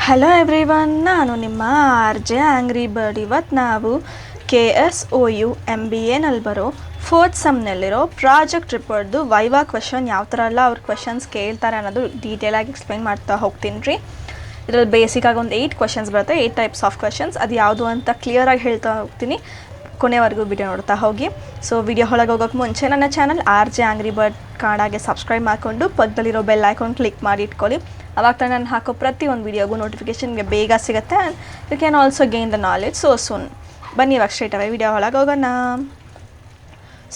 Hello everyone, ನಾನು ನಿಮ್ಮ R J angry bird. ಇವತ್ತು ನಾವು KSOU MBAನಲ್ಲಿ ಬರೋ ಫೋರ್ತ್ ಸಮ್ನಲ್ಲಿರೋ ಪ್ರಾಜೆಕ್ಟ್ ರಿಪೋರ್ಟ್ದು ವೈವಾ ಕ್ವೆಶನ್ ಯಾವ ಥರ ಎಲ್ಲ ಅವ್ರ ಕ್ವೆಶನ್ಸ್ ಕೇಳ್ತಾರೆ ಅನ್ನೋದು ಡೀಟೇಲಾಗಿ ಎಕ್ಸ್ಪ್ಲೈನ್ ಮಾಡ್ತಾ ಹೋಗ್ತೀನಿ ರೀ. ಇದರಲ್ಲಿ ಬೇಸಿಕಾಗಿ ಒಂದು 8 ಕ್ವೆಶನ್ಸ್ ಬರುತ್ತೆ, 8 ಟೈಪ್ಸ್ ಆಫ್ ಕ್ವೆಶನ್ಸ್. ಅದು ಯಾವುದು ಅಂತ ಕ್ಲಿಯರಾಗಿ ಹೇಳ್ತಾ ಹೋಗ್ತೀನಿ, ಕೊನೆವರೆಗೂ ವಿಡಿಯೋ ನೋಡ್ತಾ ಹೋಗಿ. ಸೊ ವಿಡಿಯೋ ಒಳಗೆ ಹೋಗೋಕ್ಕೆ ಮುಂಚೆ ನನ್ನ channel R J angry bird ಕನ್ನಡಗೆ ಸಬ್ಸ್ಕ್ರೈಬ್ ಮಾಡಿಕೊಂಡು ಪಕ್ಕದಲ್ಲಿರೋ ಬೆಲ್ ಐಕಾನ್ ಕ್ಲಿಕ್ ಮಾಡಿ ಇಟ್ಕೊಳ್ಳಿ. ಅವಾಗ ನಾನು ಹಾಕೋ ಪ್ರತಿಯೊಂದು ವೀಡಿಯೋಗೂ ನೋಟಿಫಿಕೇಷನ್ಗೆ ಬೇಗ ಸಿಗುತ್ತೆ. And you can also gain the knowledge so soon. ಬನ್ನಿ ಇವಾಗ ಸ್ಟ್ರೈಟ್ ಅವೇ ವಿಡಿಯೋ ಒಳಗೆ ಹೋಗೋಣ.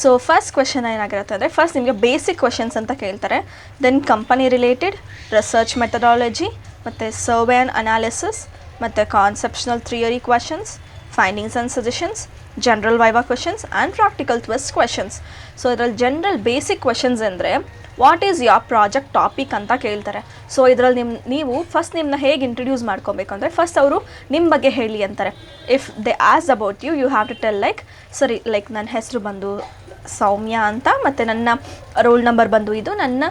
ಸೊ ಫಸ್ಟ್ ಕ್ವೆಶನ್ ಏನಾಗಿರುತ್ತೆ ಅಂದರೆ, ಫಸ್ಟ್ ನಿಮಗೆ ಬೇಸಿಕ್ ಕ್ವೆಶನ್ಸ್ ಅಂತ ಕೇಳ್ತಾರೆ, then company related, research methodology, ಮತ್ತು ಸರ್ವೆ ಆ್ಯಂಡ್ ಅನಾಲಿಸಿಸ್, ಮತ್ತು ಕಾನ್ಸೆಪ್ಷನಲ್ theory questions, findings and suggestions, general viva questions and practical twist questions. So ಇದರಲ್ಲಿ ಜನರಲ್ ಬೇಸಿಕ್ ಕ್ವೆಶನ್ಸ್ ಅಂದರೆ what is your project topic ಅಂತ ಕೇಳ್ತಾರೆ. So ಇದರಲ್ಲಿ ನೀವು ಫಸ್ಟ್ ನಿಮ್ಮನ್ನ ಹೇಗೆ ಇಂಟ್ರೊಡ್ಯೂಸ್ ಮಾಡ್ಕೊಬೇಕು ಅಂದರೆ, ಫಸ್ಟ್ ಅವರು ನಿಮ್ಮ ಬಗ್ಗೆ ಹೇಳಿ ಅಂತಾರೆ. If they ask about you have to tell like ನನ್ನ ಹೆಸರು ಬಂದು ಸೌಮ್ಯ ಅಂತ, ಮತ್ತು ನನ್ನ ರೋಲ್ ನಂಬರ್ ಬಂದು ಇದು, ನನ್ನ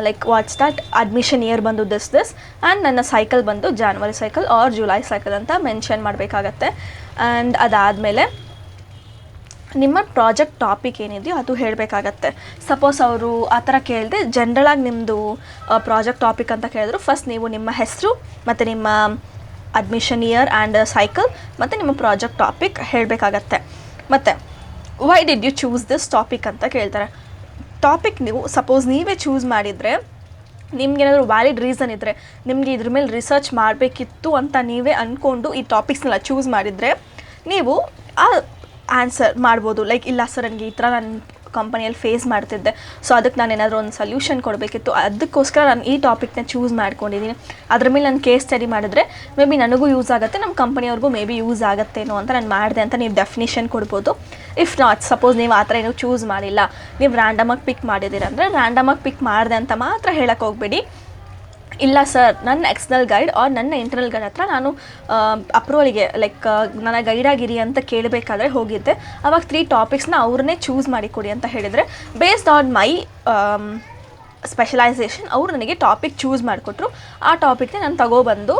like what's that admission year ಬಂದು ದಿಸ್ ಆ್ಯಂಡ್ ನನ್ನ ಸೈಕಲ್ ಬಂದು January cycle or July cycle ಅಂತ ಮೆನ್ಷನ್ ಮಾಡಬೇಕಾಗತ್ತೆ. ಆ್ಯಂಡ್ ಅದಾದಮೇಲೆ ನಿಮ್ಮ ಪ್ರಾಜೆಕ್ಟ್ ಟಾಪಿಕ್ ಏನಿದೆಯೋ ಅದು ಹೇಳಬೇಕಾಗತ್ತೆ. ಸಪೋಸ್ ಅವರು ಆ ಥರ ಕೇಳಿದೆ, ಜನ್ರಲಾಗಿ ನಿಮ್ಮದು ಪ್ರಾಜೆಕ್ಟ್ ಟಾಪಿಕ್ ಅಂತ ಕೇಳಿದ್ರು, ಫಸ್ಟ್ ನೀವು ನಿಮ್ಮ ಹೆಸರು ಮತ್ತು ನಿಮ್ಮ ಅಡ್ಮಿಷನ್ ಇಯರ್ ಆ್ಯಂಡ್ ಸೈಕಲ್ ಮತ್ತು ನಿಮ್ಮ ಪ್ರಾಜೆಕ್ಟ್ ಟಾಪಿಕ್ ಹೇಳಬೇಕಾಗತ್ತೆ. ಮತ್ತು why did you choose this topic ಅಂತ ಕೇಳ್ತಾರೆ. ಟಾಪಿಕ್ ನೀವು ಸಪೋಸ್ ನೀವೇ ಚೂಸ್ ಮಾಡಿದರೆ, ನಿಮ್ಗೇನಾದರೂ ವ್ಯಾಲಿಡ್ ರೀಸನ್ ಇದ್ದರೆ, ನಿಮಗೆ ಇದ್ರ ಮೇಲೆ ರಿಸರ್ಚ್ ಮಾಡಬೇಕಿತ್ತು ಅಂತ ನೀವೇ ಅಂದ್ಕೊಂಡು ಈ ಟಾಪಿಕ್ಸ್ನೆಲ್ಲ ಚೂಸ್ ಮಾಡಿದರೆ, ನೀವು ಆ ಆನ್ಸರ್ ಮಾಡ್ಬೋದು. ಲೈಕ್ ಇಲ್ಲ ಸರ್, ನನಗೆ ಈ ಥರ ನನ್ನ ಕಂಪನಿಯಲ್ಲಿ ಫೇಸ್ ಮಾಡ್ತಿದ್ದೆ, ಸೊ ಅದಕ್ಕೆ ನಾನು ಏನಾದರೂ ಒಂದು ಸೊಲ್ಯೂಷನ್ ಕೊಡಬೇಕಿತ್ತು, ಅದಕ್ಕೋಸ್ಕರ ನಾನು ಈ ಟಾಪಿಕ್ನ ಚೂಸ್ ಮಾಡ್ಕೊಂಡಿದ್ದೀನಿ. ಅದ್ರ ಮೇಲೆ ನಾನು ಕೇಸ್ ಸ್ಟಡಿ ಮಾಡಿದ್ರೆ ಮೇ ಬಿ ನನಗೂ ಯೂಸ್ ಆಗುತ್ತೆ, ನಮ್ಮ ಕಂಪನಿಯವ್ರಿಗೂ ಮೇ ಬಿ ಯೂಸ್ ಆಗುತ್ತೇನೋ ಅಂತ ನಾನು ಮಾಡಿದೆ ಅಂತ ನೀವು ಡೆಫಿನೇಷನ್ ಕೊಡ್ಬೋದು. ಇಫ್ ನಾಟ್, ಸಪೋಸ್ ನೀವು ಆ ಥರ ಏನೂ ಚೂಸ್ ಮಾಡಿಲ್ಲ, ನೀವು ರ್ಯಾಂಡಮಾಗಿ ಪಿಕ್ ಮಾಡಿದ್ದೀರ ಅಂದರೆ ರ್ಯಾಂಡಮಾಗಿ ಪಿಕ್ ಮಾಡಿದೆ ಅಂತ ಮಾತ್ರ ಹೇಳಕ್ಕೆ ಹೋಗಬೇಡಿ. ಇಲ್ಲ ಸರ್, ನನ್ನ ಎಕ್ಸ್ಟರ್ನಲ್ ಗೈಡ್ ಆರ್ ನನ್ನ ಇಂಟರ್ನಲ್ ಗೈಡ್ ಹತ್ರ ನಾನು ಅಪ್ರೂವಲಿಗೆ ಲೈಕ್ ನನ್ನ ಗೈಡಾಗಿರಿ ಅಂತ ಕೇಳಬೇಕಾದ್ರೆ ಹೋಗಿದ್ದೆ, ಆವಾಗ 3 ಟಾಪಿಕ್ಸ್ನ ಅವ್ರನ್ನೇ ಚೂಸ್ ಮಾಡಿ ಕೊಡಿ ಅಂತ ಹೇಳಿದರೆ, ಬೇಸ್ಡ್ ಆನ್ ಮೈ ಸ್ಪೆಷಲೈಸೇಷನ್ ಅವ್ರು ನನಗೆ ಟಾಪಿಕ್ ಚೂಸ್ ಮಾಡಿಕೊಟ್ರು. ಆ ಟಾಪಿಕ್ನ ನಾನು ತಗೊಬಂದು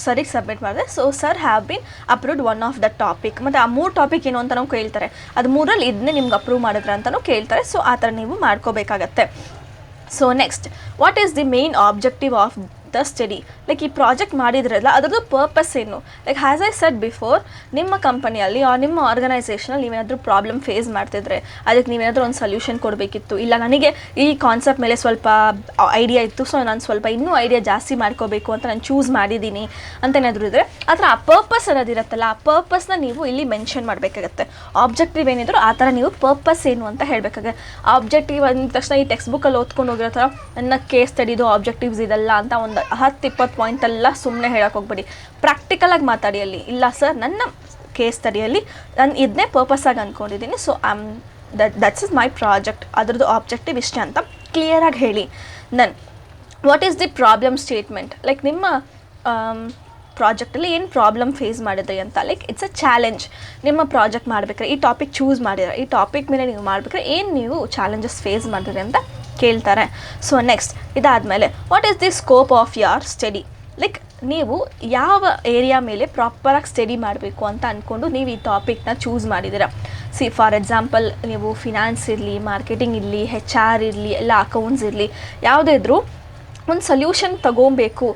ಸರಿಗೆ ಸಬ್ಮಿಟ್ ಮಾಡಿದೆ. So sir have been approved one of the topic. ಮತ್ತು ಆ 3 ಟಾಪಿಕ್ ಏನು ಅಂತ ನಾವು ಕೇಳ್ತಾರೆ, ಅದು 3ರಲ್ಲಿ ಇದನ್ನೇ ನಿಮ್ಗೆ ಅಪ್ರೂವ್ ಮಾಡಿದ್ರೆ ಅಂತಲೂ ಕೇಳ್ತಾರೆ. ಸೊ ಆ ಥರ ನೀವು ಮಾಡ್ಕೋಬೇಕಾಗತ್ತೆ. So next, what is the main objective of the study? Like ಈ ಪ್ರಾಜೆಕ್ಟ್ ಮಾಡಿದ್ರಲ್ಲ, ಅದರದ್ದು ಪರ್ಪಸ್ ಏನು? Like has I said before, ನಿಮ್ಮ ಕಂಪನಿಯಲ್ಲಿ ನಿಮ್ಮ ಆರ್ಗನೈಸೇಷನಲ್ಲಿ ನೀವೇನಾದರೂ ಪ್ರಾಬ್ಲಮ್ ಫೇಸ್ ಮಾಡ್ತಿದ್ರೆ, ಅದಕ್ಕೆ ನೀವೇನಾದರೂ ಒಂದು ಸೊಲ್ಯೂಷನ್ ಕೊಡಬೇಕಿತ್ತು, ಇಲ್ಲ ನನಗೆ ಈ ಕಾನ್ಸೆಪ್ಟ್ ಮೇಲೆ ಸ್ವಲ್ಪ ಐಡಿಯಾ ಇತ್ತು, ಸೊ ನಾನು ಸ್ವಲ್ಪ ಇನ್ನೂ ಐಡಿಯಾ ಜಾಸ್ತಿ ಮಾಡ್ಕೋಬೇಕು ಅಂತ ನಾನು ಚೂಸ್ ಮಾಡಿದ್ದೀನಿ ಅಂತೇನಾದರೂ ಇದ್ದರೆ, ಆ ಥರ ಆ ಪರ್ಪಸ್ ಅನ್ನೋದಿರುತ್ತಲ್ಲ, ಆ ಪರ್ಪಸ್ನ ನೀವು ಇಲ್ಲಿ ಮೆನ್ಷನ್ ಮಾಡಬೇಕಾಗತ್ತೆ. ಆಬ್ಜೆಕ್ಟಿವ್ ಏನಿದ್ರು ಆ ಥರ ನೀವು ಪರ್ಪಸ್ ಏನು ಅಂತ ಹೇಳಬೇಕಾಗುತ್ತೆ. ಆಬ್ಜೆಕ್ಟಿವ್ ಅಂದ ತಕ್ಷಣ ಈ ಟೆಕ್ಸ್ಟ್ ಬುಕ್ಕಲ್ಲಿ ಓದ್ಕೊಂಡು ಹೋಗಿರೋ ಥರ ನನ್ನ ಕೇಸ್ ಸ್ಟಡಿದು ಆಬ್ಜೆಕ್ಟಿವ್ಸ್ ಇದೆಲ್ಲ ಅಂತ ಒಂದು 10-20 ಪಾಯಿಂಟ್ ಎಲ್ಲ ಸುಮ್ಮನೆ ಹೇಳಕ್ಕೆ ಹೋಗ್ಬೇಡಿ. ಪ್ರಾಕ್ಟಿಕಲಾಗಿ ಮಾತಾಡಿ ಅಲ್ಲಿ. ಇಲ್ಲ ಸರ್, ನನ್ನ ಕೇಸ್ ಸ್ಟಡಿಯಲ್ಲಿ ನಾನು ಇದನ್ನೇ ಪರ್ಪಸ್ಸಾಗಿ ಅಂದ್ಕೊಂಡಿದ್ದೀನಿ, so that's is my project, ಅದರದ್ದು ಆಬ್ಜೆಕ್ಟಿವ್ ಇಷ್ಟೇ ಅಂತ ಕ್ಲಿಯರಾಗಿ ಹೇಳಿ. Then what is the problem statement? Like ನಿಮ್ಮ ಪ್ರಾಜೆಕ್ಟಲ್ಲಿ ಏನು ಪ್ರಾಬ್ಲಮ್ ಫೇಸ್ ಮಾಡಿದ್ರಿ ಅಂತ, ಲೈಕ್ ಇಟ್ಸ್ ಅ ಚಾಲೆಂಜ್. ನಿಮ್ಮ ಪ್ರಾಜೆಕ್ಟ್ ಮಾಡ್ಬೇಕಾದ್ರೆ ಈ ಟಾಪಿಕ್ ಚೂಸ್ ಮಾಡಿದ್ರೆ, ಈ ಟಾಪಿಕ್ ಮೇಲೆ ನೀವು ಮಾಡ್ಬೇಕಾದ್ರೆ ಏನು ನೀವು ಚಾಲೆಂಜಸ್ ಫೇಸ್ ಮಾಡಿದ್ರಿ ಅಂತ ಕೇಳ್ತಾರೆ. ಸೊ ನೆಕ್ಸ್ಟ್, ಇದಾದಮೇಲೆ what is the scope of your study? Like ನೀವು ಯಾವ ಏರಿಯಾ ಮೇಲೆ ಪ್ರಾಪರಾಗಿ ಸ್ಟಡಿ ಮಾಡಬೇಕು ಅಂತ ಅಂದ್ಕೊಂಡು ನೀವು ಈ ಟಾಪಿಕ್ನ ಚೂಸ್ ಮಾಡಿದ್ದೀರಾ. ಫಾರ್ ಎಕ್ಸಾಂಪಲ್, ನೀವು ಫಿನಾನ್ಸ್ ಇರಲಿ, ಮಾರ್ಕೆಟಿಂಗ್ ಇರಲಿ, HR ಇರಲಿ, ಎಲ್ಲ ಅಕೌಂಟ್ಸ್ ಇರಲಿ, ಯಾವುದೇ ಇದ್ದರೂ ಒಂದು ಸೊಲ್ಯೂಷನ್ ತಗೊಬೇಕು.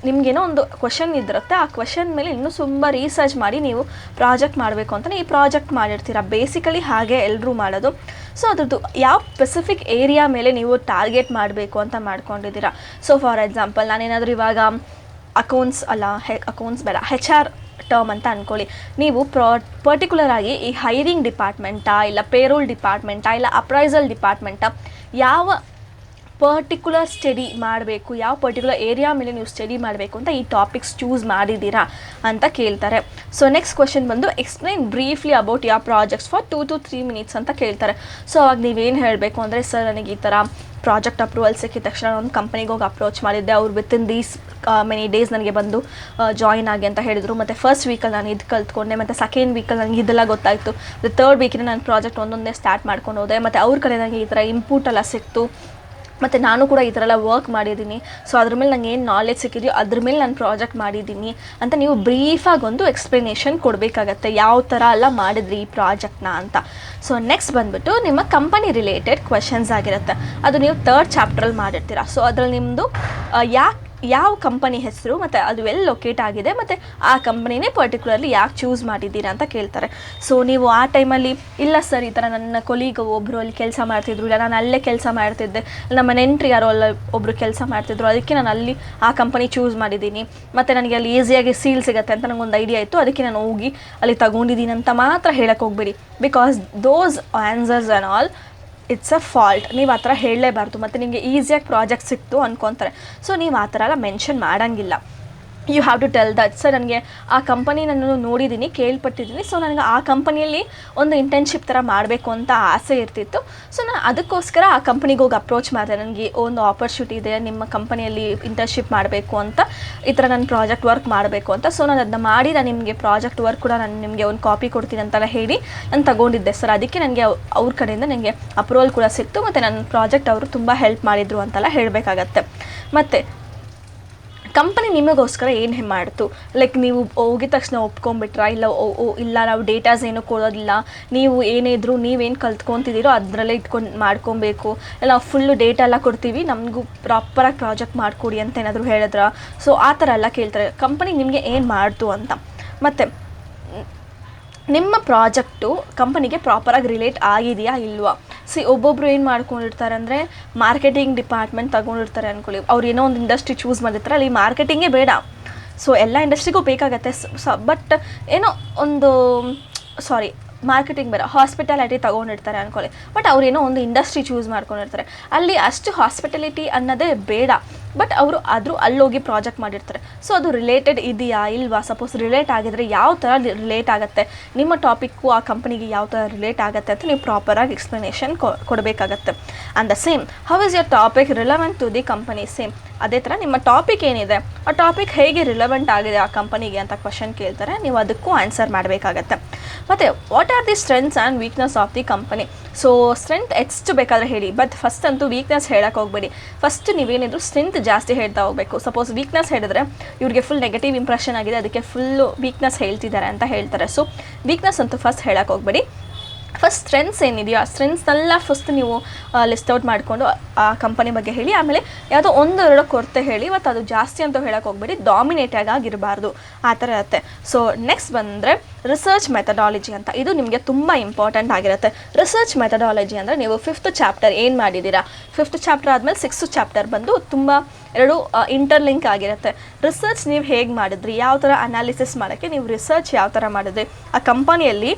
ನಿಮಗೇನೋ ಒಂದು ಕ್ವೆಶನ್ ಇದಿರುತ್ತೆ, ಆ ಕ್ವೆಶನ್ ಮೇಲೆ ಇನ್ನೂ ತುಂಬ ರಿಸರ್ಚ್ ಮಾಡಿ ನೀವು ಪ್ರಾಜೆಕ್ಟ್ ಮಾಡಬೇಕು ಅಂತಲೇ ಈ ಪ್ರಾಜೆಕ್ಟ್ ಮಾಡಿರ್ತೀರ. ಬೇಸಿಕಲಿ ಹಾಗೆ ಎಲ್ಲರೂ ಮಾಡೋದು. ಸೊ ಅದ್ರದ್ದು ಯಾವ ಸ್ಪೆಸಿಫಿಕ್ ಏರಿಯಾ ಮೇಲೆ ನೀವು ಟಾರ್ಗೆಟ್ ಮಾಡಬೇಕು ಅಂತ ಮಾಡ್ಕೊಂಡಿದ್ದೀರಾ. ಸೊ ಫಾರ್ ಎಕ್ಸಾಂಪಲ್, ನಾನೇನಾದರೂ ಇವಾಗ ಅಕೌಂಟ್ಸ್ ಬೇಡ, HR ಟರ್ಮ್ ಅಂತ ಅಂದ್ಕೊಳ್ಳಿ. ನೀವು ಪರ್ಟಿಕ್ಯುಲರಾಗಿ ಈ ಹೈರಿಂಗ್ ಡಿಪಾರ್ಟ್ಮೆಂಟಾ, ಇಲ್ಲ ಪೇರೋಲ್ ಡಿಪಾರ್ಟ್ಮೆಂಟಾ, ಇಲ್ಲ ಅಪ್ರೈಸಲ್ ಡಿಪಾರ್ಟ್ಮೆಂಟಾ, ಯಾವ ಪರ್ಟಿಕ್ಯುಲರ್ ಸ್ಟಡಿ ಮಾಡಬೇಕು, ಯಾವ ಪರ್ಟಿಕ್ಯುಲರ್ ಏರಿಯಾ ಮೇಲೆ ನೀವು ಸ್ಟಡಿ ಮಾಡಬೇಕು ಅಂತ ಈ ಟಾಪಿಕ್ಸ್ ಚೂಸ್ ಮಾಡಿದ್ದೀರಾ ಅಂತ ಕೇಳ್ತಾರೆ. ಸೊ ನೆಕ್ಸ್ಟ್ ಕ್ವೆಶನ್ ಬಂದು ಎಕ್ಸ್ಪ್ಲೈನ್ ಬ್ರೀಫ್ಲಿ ಅಬೌಟ್ ಯಾವ ಪ್ರಾಜೆಕ್ಟ್ಸ್ ಫಾರ್ 2 to 3 minutes ಅಂತ ಕೇಳ್ತಾರೆ. ಸೊ ಅವಾಗ ನೀವೇನು ಹೇಳಬೇಕು ಅಂದರೆ, ಸರ್ ನನಗೆ ಈ ಥರ ಪ್ರಾಜೆಕ್ಟ್ ಅಪ್ರೂವಲ್ ಸಿಕ್ಕಿದ ತಕ್ಷಣ ಒಂದು ಕಂಪ್ನಿಗೆ ಹೋಗಿ ಅಪ್ರೋಚ್ ಮಾಡಿದ್ದೆ, ಅವ್ರು ವಿತಿನ್ ದೀಸ್ ಮೆನಿ ಡೇಸ್ ನನಗೆ ಬಂದು ಜಾಯಿನ್ ಆಗಿ ಅಂತ ಹೇಳಿದರು. ಮತ್ತು ಫಸ್ಟ್ ವೀಕಲ್ಲಿ ನಾನು ಇದು ಕಲ್ತ್ಕೊಂಡೆ, ಮತ್ತು ಸೆಕೆಂಡ್ ವೀಕಲ್ಲಿ ನನಗೆ ಇದೆಲ್ಲ ಗೊತ್ತಾಯಿತು. ಥರ್ಡ್ ವೀಕಿನ ನಾನು ಪ್ರಾಜೆಕ್ಟ್ ಒಂದೊಂದೇ ಸ್ಟಾರ್ಟ್ ಮಾಡ್ಕೊಂಡು ಹೋದೆ, ಮತ್ತು ಅವ್ರ ಕಡೆ ನನಗೆ ಈ ಥರ ಇಂಪುಟ್ ಎಲ್ಲ ಸಿಕ್ತು. ಮತ್ತು ನಾನು ಕೂಡ ಈ ಥರ ಎಲ್ಲ ವರ್ಕ್ ಮಾಡಿದ್ದೀನಿ, ಸೊ ಅದ್ರ ಮೇಲೆ ನಂಗೆ ಏನು ನಾಲೆಜ್ ಸಿಕ್ಕಿದೆಯೋ ಅದ್ರ ಮೇಲೆ ನಾನು ಪ್ರಾಜೆಕ್ಟ್ ಮಾಡಿದ್ದೀನಿ ಅಂತ ನೀವು ಬ್ರೀಫಾಗಿ ಒಂದು ಎಕ್ಸ್ಪ್ಲನೇಷನ್ ಕೊಡಬೇಕಾಗತ್ತೆ, ಯಾವ ಥರ ಎಲ್ಲ ಮಾಡಿದ್ರಿ ಈ ಪ್ರಾಜೆಕ್ಟ್ನ ಅಂತ. ಸೊ ನೆಕ್ಸ್ಟ್ ಬಂದುಬಿಟ್ಟು ನಿಮ್ಮ ಕಂಪನಿ ರಿಲೇಟೆಡ್ ಕ್ವೆಶನ್ಸ್ ಆಗಿರುತ್ತೆ. ಅದು ನೀವು 3rd ಚಾಪ್ಟ್ರಲ್ಲಿ ಮಾಡಿರ್ತೀರ. ಸೊ ಅದರಲ್ಲಿ ನಿಮ್ಮದು ಯಾವ ಕಂಪನಿ ಹೆಸರು ಮತ್ತು ಅದು ಎಲ್ಲಿ ಲೊಕೇಟ್ ಆಗಿದೆ ಮತ್ತು ಆ ಕಂಪನಿನೇ ಪರ್ಟಿಕ್ಯುಲರ್ಲಿ ಯಾಕೆ ಚೂಸ್ ಮಾಡಿದ್ದೀರಾ ಅಂತ ಕೇಳ್ತಾರೆ. ಸೊ ನೀವು ಆ ಟೈಮಲ್ಲಿ ಇಲ್ಲ ಸರ್ ಈ ಥರ ನನ್ನ ಕೊಲೀಗ್ ಒಬ್ಬರು ಅಲ್ಲಿ ಕೆಲಸ ಮಾಡ್ತಿದ್ರು, ಇಲ್ಲ ನಾನು ಅಲ್ಲೇ ಕೆಲಸ ಮಾಡ್ತಿದ್ದೆ, ನಮ್ಮ ನೆಂಟ್ರು ಯಾರೋ ಅಲ್ಲ ಒಬ್ಬರು ಕೆಲಸ ಮಾಡ್ತಿದ್ರು, ಅದಕ್ಕೆ ನಾನು ಅಲ್ಲಿ ಆ ಕಂಪನಿ ಚೂಸ್ ಮಾಡಿದ್ದೀನಿ ಮತ್ತು ನನಗೆ ಅಲ್ಲಿ ಈಸಿಯಾಗಿ ಸೀಲ್ ಸಿಗುತ್ತೆ ಅಂತ ನನಗೊಂದು ಐಡಿಯಾ ಇತ್ತು, ಅದಕ್ಕೆ ನಾನು ಹೋಗಿ ಅಲ್ಲಿ ತಗೊಂಡಿದ್ದೀನಿ ಅಂತ ಮಾತ್ರ ಹೇಳಕ್ಕೆ ಹೋಗ್ಬೇಡಿ. Because those answers and all it's a fault. ನೀವು ಆ ಥರ ಹೇಳಲೇಬಾರ್ದು, ಮತ್ತು ನಿಮಗೆ ಈಸಿಯಾಗಿ ಪ್ರಾಜೆಕ್ಟ್ ಸಿಕ್ತು ಅಂದ್ಕೊತಾರೆ. ಸೊ ನೀವು ಆ ಥರ ಎಲ್ಲ ಮೆನ್ಷನ್ ಮಾಡೋಂಗಿಲ್ಲ. You have to tell that sir ನನಗೆ ಆ ಕಂಪನಿ ನಾನು ನೋಡಿದ್ದೀನಿ, ಕೇಳ್ಪಟ್ಟಿದ್ದೀನಿ, ಸೊ ನನಗೆ ಆ ಕಂಪನಿಯಲ್ಲಿ ಒಂದು ಇಂಟರ್ನ್ಶಿಪ್ ಥರ ಮಾಡಬೇಕು ಅಂತ ಆಸೆ ಇರ್ತಿತ್ತು. ಸೊ ನಾನು ಅದಕ್ಕೋಸ್ಕರ ಆ ಕಂಪ್ನಿಗೆ ಹೋಗಿ ಅಪ್ರೋಚ್ ಮಾಡಿದೆ, ನನಗೆ ಒಂದು ಆಪರ್ಚುನಿಟಿ ಇದೆ ನಿಮ್ಮ ಕಂಪನಿಯಲ್ಲಿ ಇಂಟರ್ನ್ಶಿಪ್ ಮಾಡಬೇಕು ಅಂತ, ಈ ಥರ ನಾನು ಪ್ರಾಜೆಕ್ಟ್ ವರ್ಕ್ ಮಾಡಬೇಕು ಅಂತ. ಸೊ ನಾನು ಅದನ್ನ ಮಾಡಿ ನಾನು ನಿಮಗೆ ಪ್ರಾಜೆಕ್ಟ್ ವರ್ಕ್ ಕೂಡ ನಾನು ನಿಮಗೆ ಒಂದು ಕಾಪಿ ಕೊಡ್ತೀನಿ ಅಂತೆಲ್ಲ ಹೇಳಿ ನಾನು ತಗೊಂಡಿದ್ದೆ ಸರ್. ಅದಕ್ಕೆ ನನಗೆ ಅವ್ರ ಕಡೆಯಿಂದ ನನಗೆ ಅಪ್ರೂವಲ್ ಕೂಡ ಸಿಕ್ತು ಮತ್ತು ನನ್ನ ಪ್ರಾಜೆಕ್ಟ್ ಅವರು ತುಂಬ ಹೆಲ್ಪ್ ಮಾಡಿದರು ಅಂತೆಲ್ಲ ಹೇಳಬೇಕಾಗತ್ತೆ. ಮತ್ತು ಕಂಪನಿ ನಿಮಗೋಸ್ಕರ ಏನು ಮಾಡ್ತು, ಲೈಕ್ ನೀವು ಹೋಗಿದ ತಕ್ಷಣ ಒಪ್ಕೊಂಡ್ಬಿಟ್ರಾ, ಇಲ್ಲ ನಾವು ಡೇಟಾಸ್ ಏನೂ ಕೊಡೋದಿಲ್ಲ, ನೀವು ಏನಿದ್ರು ನೀವೇನು ಕಲ್ತ್ಕೊತಿದ್ದೀರೋ ಅದರಲ್ಲೇ ಇಟ್ಕೊಂಡು ಮಾಡ್ಕೊಬೇಕು, ಇಲ್ಲ ಫುಲ್ಲು ಡೇಟಾ ಎಲ್ಲ ಕೊಡ್ತೀವಿ ನಮಗೂ ಪ್ರಾಪರಾಗಿ ಪ್ರಾಜೆಕ್ಟ್ ಮಾಡಿಕೊಡಿ ಅಂತ ಏನಾದರೂ ಹೇಳಿದ್ರ. ಸೊ ಆ ಥರ ಎಲ್ಲ ಕೇಳ್ತಾರೆ ಕಂಪನಿ ನಿಮಗೆ ಏನು ಮಾಡ್ತು ಅಂತ. ಮತ್ತು ನಿಮ್ಮ ಪ್ರಾಜೆಕ್ಟು ಕಂಪನಿಗೆ ಪ್ರಾಪರಾಗಿ ರಿಲೇಟ್ ಆಗಿದೆಯಾ ಇಲ್ವಾ. ಒಬ್ಬೊಬ್ರು ಏನು ಮಾಡ್ಕೊಂಡಿರ್ತಾರೆ ಅಂದರೆ ಮಾರ್ಕೆಟಿಂಗ್ ಡಿಪಾರ್ಟ್ಮೆಂಟ್ ತಗೊಂಡಿರ್ತಾರೆ ಅಂದ್ಕೊಳ್ಳಿ, ಅವ್ರು ಏನೋ ಒಂದು ಇಂಡಸ್ಟ್ರಿ ಚೂಸ್ ಮಾಡಿರ್ತಾರೆ, ಅಲ್ಲಿ ಮಾರ್ಕೆಟಿಂಗೇ ಬೇಡ, ಸೊ ಎಲ್ಲ ಇಂಡಸ್ಟ್ರಿಗೂ ಬೇಕಾಗತ್ತೆ. ಬಟ್ ಏನೋ ಒಂದು ಮಾರ್ಕೆಟಿಂಗ್ ಬೇರೆ ಹಾಸ್ಪಿಟಾಲಿಟಿ ತೊಗೊಂಡಿರ್ತಾರೆ ಅಂದ್ಕೊಳ್ಳಿ, ಬಟ್ ಅವ್ರೇನೋ ಒಂದು ಇಂಡಸ್ಟ್ರಿ ಚೂಸ್ ಮಾಡ್ಕೊಂಡಿರ್ತಾರೆ, ಅಲ್ಲಿ ಅಷ್ಟು ಹಾಸ್ಪಿಟಾಲಿಟಿ ಅನ್ನೋದೇ ಬೇಡ, ಬಟ್ ಅವರು ಆದರೂ ಅಲ್ಲೋಗಿ ಪ್ರಾಜೆಕ್ಟ್ ಮಾಡಿರ್ತಾರೆ. ಸೊ ಅದು ರಿಲೇಟೆಡ್ ಇದೆಯಾ ಇಲ್ವಾ, ಸಪೋಸ್ ರಿಲೇಟ್ ಆಗಿದ್ರೆ ಯಾವ ಥರ ರಿಲೇಟ್ ಆಗುತ್ತೆ, ನಿಮ್ಮ ಟಾಪಿಕ್ಕು ಆ ಕಂಪನಿಗೆ ಯಾವ ಥರ ರಿಲೇಟ್ ಆಗುತ್ತೆ ಅಂತ ನೀವು ಪ್ರಾಪರಾಗಿ ಎಕ್ಸ್ಪ್ಲನೇಷನ್ ಕೊಡಬೇಕಾಗತ್ತೆ. And the same how is your topic relevant to the company. Same ಅದೇ ಥರ ನಿಮ್ಮ ಟಾಪಿಕ್ ಏನಿದೆ ಆ ಟಾಪಿಕ್ ಹೇಗೆ ರಿಲೆವೆಂಟ್ ಆಗಿದೆ ಆ ಕಂಪನಿಗೆ ಅಂತ ಕ್ವಶನ್ ಕೇಳ್ತಾರೆ, ನೀವು ಅದಕ್ಕೂ ಆನ್ಸರ್ ಮಾಡಬೇಕಾಗತ್ತೆ. ಮತ್ತು what are the strengths and weakness of the company. So strength ಎಷ್ಟು ಬೇಕಾದರೆ ಹೇಳಿ, ಬಟ್ ಫಸ್ಟ್ ಅಂತೂ ವೀಕ್ನೆಸ್ ಹೇಳಕ್ಕೆ ಹೋಗಬೇಡಿ. ಫಸ್ಟ್ ನೀವೇನಿದ್ರು ಸ್ಟ್ರೆಂತ್ ಜಾಸ್ತಿ ಹೇಳ್ತಾ ಹೋಗಬೇಕು. ಸಪೋಸ್ ವೀಕ್ನೆಸ್ ಹೇಳಿದ್ರೆ ಇವ್ರಿಗೆ ಫುಲ್ ನೆಗೆಟಿವ್ ಇಂಪ್ರೆಷನ್ ಆಗಿದೆ, ಅದಕ್ಕೆ ಫುಲ್ಲು ವೀಕ್ನೆಸ್ ಹೇಳ್ತಿದ್ದಾರೆ ಅಂತ ಹೇಳ್ತಾರೆ. ಸೊ ವೀಕ್ನೆಸ್ ಅಂತೂ ಫಸ್ಟ್ ಹೇಳಕ್ಕೆ ಹೋಗಬೇಡಿ. ಫಸ್ಟ್ ಸ್ಟ್ರೆಂತ್ಸ್ ಏನಿದೆಯೋ ಆ ಸ್ಟ್ರೆಂತ್ಸ್ನೆಲ್ಲ ಫಸ್ಟ್ ನೀವು ಲಿಸ್ಟ್ ಔಟ್ ಮಾಡಿಕೊಂಡು ಆ ಕಂಪನಿ ಬಗ್ಗೆ ಹೇಳಿ. ಆಮೇಲೆ ಯಾವುದೋ ಒಂದೆರಡು ಕೊರತೆ ಹೇಳಿ, ಮತ್ತು ಅದು ಜಾಸ್ತಿ ಅಂತ ಹೇಳಕ್ಕೆ ಹೋಗ್ಬೇಡಿ, ಡಾಮಿನೇಟಾಗಿ ಆಗಿರಬಾರ್ದು, ಆ ಥರ ಇರುತ್ತೆ. ಸೊ ನೆಕ್ಸ್ಟ್ ಬಂದರೆ ರಿಸರ್ಚ್ ಮೆಥಡಾಲಜಿ ಅಂತ, ಇದು ನಿಮಗೆ ತುಂಬ ಇಂಪಾರ್ಟೆಂಟ್ ಆಗಿರುತ್ತೆ. ರಿಸರ್ಚ್ ಮೆಥಡಾಲಜಿ ಅಂದರೆ ನೀವು 5th ಚಾಪ್ಟರ್ ಏನು ಮಾಡಿದ್ದೀರಾ, 5th ಚಾಪ್ಟರ್ ಆದಮೇಲೆ 6th ಚಾಪ್ಟರ್ ಬಂದು ತುಂಬ ಎರಡು ಇಂಟರ್ಲಿಂಕ್ ಆಗಿರುತ್ತೆ. ರಿಸರ್ಚ್ ನೀವು ಹೇಗೆ ಮಾಡಿದ್ರಿ, ಯಾವ ಥರ ಅನಾಲಿಸಿಸ್ ಮಾಡೋಕ್ಕೆ ನೀವು ರಿಸರ್ಚ್ ಯಾವ ಥರ ಮಾಡಿದ್ರಿ, ಆ ಕಂಪನಿಯಲ್ಲಿ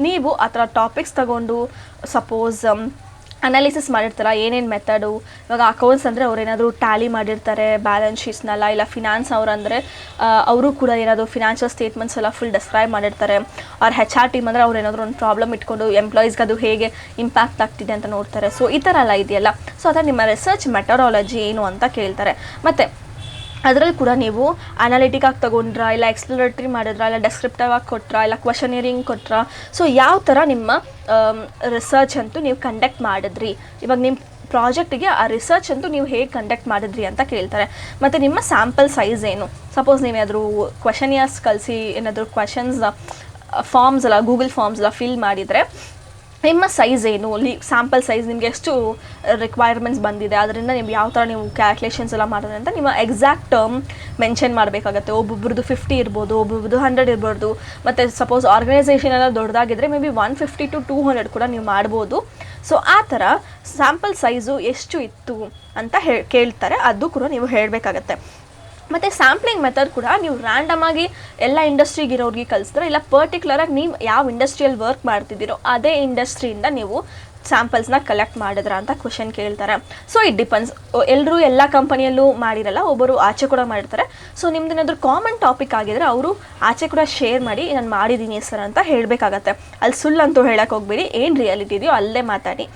ನೀವು ಆ ಥರ ಟಾಪಿಕ್ಸ್ ತಗೊಂಡು ಸಪೋಸ್ ಅನಾಲಿಸಿಸ್ ಮಾಡಿರ್ತಾರ, ಏನೇನು ಮೆಥಡು. ಇವಾಗ ಅಕೌಂಟ್ಸ್ ಅಂದರೆ ಅವ್ರು ಏನಾದರೂ ಟ್ಯಾಲಿ ಮಾಡಿರ್ತಾರೆ ಬ್ಯಾಲೆನ್ಸ್ ಶೀಟ್ಸ್ನೆಲ್ಲ, ಇಲ್ಲ ಫಿನಾನ್ಸ್ ಅವ್ರು ಅಂದರೆ ಅವರು ಕೂಡ ಏನಾದರೂ ಫಿನಾನ್ಷಿಯಲ್ ಸ್ಟೇಟ್ಮೆಂಟ್ಸ್ ಎಲ್ಲ ಫುಲ್ ಡಿಸ್ಕ್ರೈಬ್ ಮಾಡಿರ್ತಾರೆ. ಅವ್ರ HR ಟೀಮ್ ಅಂದರೆ ಅವ್ರು ಏನಾದರೂ ಒಂದು ಪ್ರಾಬ್ಲಮ್ ಇಟ್ಕೊಂಡು ಎಂಪ್ಲಾಯೀಸ್ಗೆ ಅದು ಹೇಗೆ ಇಂಪ್ಯಾಕ್ಟ್ ಆಗ್ತಿದೆ ಅಂತ ನೋಡ್ತಾರೆ. ಸೊ ಈ ಥರ ಎಲ್ಲ ಇದೆಯಲ್ಲ, ಸೊ ಅದರ ನಿಮ್ಮ ರಿಸರ್ಚ್ ಮೆಥಡಾಲಜಿ ಏನು ಅಂತ ಕೇಳ್ತಾರೆ. ಮತ್ತು ಅದರಲ್ಲಿ ಕೂಡ ನೀವು ಅನಾಲಿಟಿಕ್ ಆಗಿ ತೊಗೊಂಡ್ರಾ, ಇಲ್ಲ ಎಕ್ಸ್ಪ್ಲೋರೇಟರಿ ಮಾಡಿದ್ರಾ, ಇಲ್ಲ ಡೆಸ್ಕ್ರಿಪ್ಟಿವ್ ಆಗಿ ಕೊಟ್ರಾ, ಇಲ್ಲ ಕ್ವಶನಿಯರಿಂಗ್ ಕೊಟ್ರಾ. ಸೊ ಯಾವ ಥರ ನಿಮ್ಮ ರಿಸರ್ಚ್ ಅಂತೂ ನೀವು ಕಂಡಕ್ಟ್ ಮಾಡಿದ್ರಿ, ಇವಾಗ ನಿಮ್ಮ ಪ್ರಾಜೆಕ್ಟಿಗೆ ಆ ರಿಸರ್ಚ್ ಅಂತೂ ನೀವು ಹೇಗೆ ಕಂಡಕ್ಟ್ ಮಾಡಿದ್ರಿ ಅಂತ ಕೇಳ್ತಾರೆ. ಮತ್ತು ನಿಮ್ಮ ಸ್ಯಾಂಪಲ್ ಸೈಜ್ ಏನು, ಸಪೋಸ್ ನೀವೇನಾದರೂ ಕ್ವಶನಿಯರ್ಸ್ ಕಳಿಸಿ ಏನಾದರೂ ಕ್ವಶನ್ಸ್ ಫಾರ್ಮ್ಸ್ ಎಲ್ಲ ಗೂಗಲ್ ಫಾರ್ಮ್ಸ್ ಎಲ್ಲ ಫಿಲ್ ಮಾಡಿದರೆ ನಿಮ್ಮ ಸೈಜ್ ಏನು, ಸ್ಯಾಂಪಲ್ ಸೈಜ್ ನಿಮಗೆ ಎಷ್ಟು ರಿಕ್ವೈರ್ಮೆಂಟ್ಸ್ ಬಂದಿದೆ, ಅದರಿಂದ ನೀವು ಯಾವ ಥರ ನೀವು ಕ್ಯಾಲ್ಕುಲೇಷನ್ಸ್ ಎಲ್ಲ ಮಾಡಿದ್ರೆ ಅಂತ ನಿಮ್ಮ ಎಕ್ಸಾಕ್ಟ್ ಟರ್ಮ್ ಮೆನ್ಷನ್ ಮಾಡಬೇಕಾಗತ್ತೆ. ಒಬ್ಬೊಬ್ರದ್ದು 50 ಇರ್ಬೋದು, ಒಬ್ಬೊಬ್ರದ್ದು 100 ಇರ್ಬೋದು. ಮತ್ತು ಸಪೋಸ್ ಆರ್ಗನೈಸೇಷನ್ ಎಲ್ಲ ದೊಡ್ಡದಾಗಿದ್ದರೆ ಮೇ ಬಿ 150 to 200 ಕೂಡ ನೀವು ಮಾಡ್ಬೋದು. ಸೊ ಆ ಥರ ಸ್ಯಾಂಪಲ್ ಸೈಜು ಎಷ್ಟು ಇತ್ತು ಅಂತ ಕೇಳ್ತಾರೆ, ಅದು ಕೂಡ ನೀವು ಹೇಳಬೇಕಾಗತ್ತೆ. ಮತ್ತು ಸ್ಯಾಂಪ್ಲಿಂಗ್ ಮೆಥಡ್ ಕೂಡ ನೀವು ರ್ಯಾಂಡಮಾಗಿ ಎಲ್ಲ ಇಂಡಸ್ಟ್ರಿಗಿರೋರಿಗೆ ಕಲಿಸಿದ್ರೆ, ಇಲ್ಲ ಪರ್ಟಿಕ್ಯುಲರಾಗಿ ನೀವು ಯಾವ ಇಂಡಸ್ಟ್ರಿಯಲ್ಲಿ ವರ್ಕ್ ಮಾಡ್ತಿದ್ದೀರೋ ಅದೇ ಇಂಡಸ್ಟ್ರಿಯಿಂದ ನೀವು ಸ್ಯಾಂಪಲ್ಸ್ನ ಕಲೆಕ್ಟ್ ಮಾಡಿದ್ರ ಅಂತ ಕ್ವಶನ್ ಕೇಳ್ತಾರೆ. ಸೊ ಇಟ್ ಡಿಪೆಂಡ್ಸ್, ಎಲ್ಲರೂ ಎಲ್ಲ ಕಂಪನಿಯಲ್ಲೂ ಮಾಡಿರಲ್ಲ, ಒಬ್ಬರು ಆಚೆ ಕೂಡ ಮಾಡಿರ್ತಾರೆ. ಸೊ ನಿಮ್ದೇನಾದರೂ ಕಾಮನ್ ಟಾಪಿಕ್ ಆಗಿದ್ರೆ ಅವರು ಆಚೆ ಕೂಡ ಶೇರ್ ಮಾಡಿ ನಾನು ಮಾಡಿದ್ದೀನಿ ಸರ್ ಅಂತ ಹೇಳಬೇಕಾಗತ್ತೆ. ಅಲ್ಲಿ ಸುಳ್ಳಂತೂ ಹೇಳಕ್ಕೆ ಹೋಗ್ಬೇಡಿ, ಏನು ರಿಯಾಲಿಟಿ ಇದೆಯೋ ಅಲ್ಲೇ ಮಾತಾಡಿ.